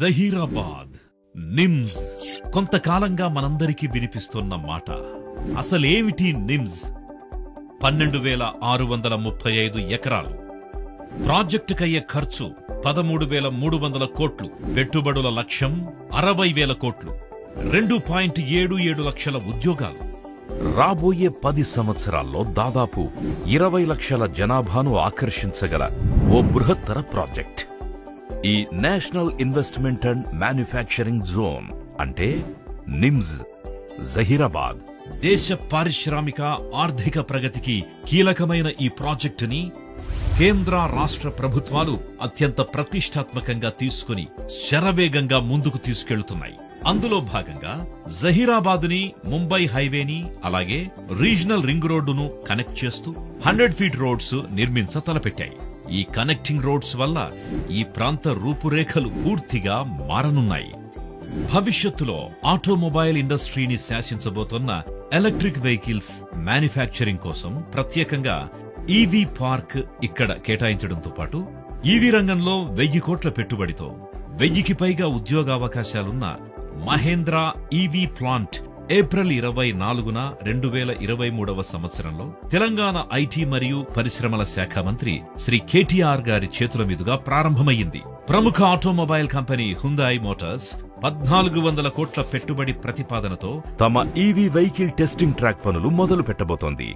జహీరాబాద్ నిమ్స్ కొంతకాలంగా మనందరికీ వినిపిస్తున్న మాట. అసలేమిటి నిమ్స్? 12,635 ఎకరాలు, ప్రాజెక్టుకయ్యే ఖర్చు 13,300 కోట్లు, పెట్టుబడుల లక్ష్యం 60,000 కోట్లు, 2.77 లక్షల ఉద్యోగాలు. రాబోయే 10 సంవత్సరాల్లో దాదాపు 20 లక్షల జనాభాను ఆకర్షించగల ఓ బృహత్తర ప్రాజెక్ట్. ఈ national investment and manufacturing zone అంటే నిమ్స్ జహీరాబాద్. దేశ పారిశ్రామిక ఆర్థిక ప్రగతికి కీలకమైన ఈ ప్రాజెక్టుని కేంద్ర రాష్ట్ర ప్రభుత్వాలు అత్యంత ప్రతిష్టాత్మకంగా తీసుకుని శరవేగంగా ముందుకు తీసుకెళ్తున్నాయి. అందులో భాగంగా జహీరాబాద్ ని ముంబై హైవేని అలాగే రీజనల్ రింగ్ రోడ్డును కనెక్ట్ చేస్తూ 100 ఫీట్ రోడ్స్ నిర్మించ తలపెట్టాయి. ఈ కనెక్టింగ్ రోడ్స్ వల్ల ఈ ప్రాంత రూపురేఖలు పూర్తిగా మారనున్నాయి. భవిష్యత్తులో ఆటోమొబైల్ ఇండస్ట్రీని శాసించబోతున్న ఎలక్ట్రిక్ వెహికల్స్ మ్యానుఫ్యాక్చరింగ్ కోసం ప్రత్యేకంగా ఈవీ పార్క్ ఇక్కడ కేటాయించడంతో పాటు ఈవీ రంగంలో 1000 కోట్ల పెట్టుబడితో 1000కి పైగా ఉద్యోగావకాశాలున్న మహేంద్రా ఈవీ ప్లాంట్ ఏప్రిల్ 24న 2023వ సంవత్సరంలో తెలంగాణ ఐటీ మరియు పరిశ్రమల శాఖ మంత్రి శ్రీ కేటీఆర్ గారి చేతుల మీదుగా ప్రారంభమయ్యింది. ప్రముఖ ఆటోమొబైల్ కంపెనీ హ్యుందాయ్ మోటార్స్ 1400 కోట్ల పెట్టుబడి ప్రతిపాదనతో తమ ఈవీ వెహికల్ టెస్టింగ్ ట్రాక్ పనులు మొదలు పెట్టబోతోంది.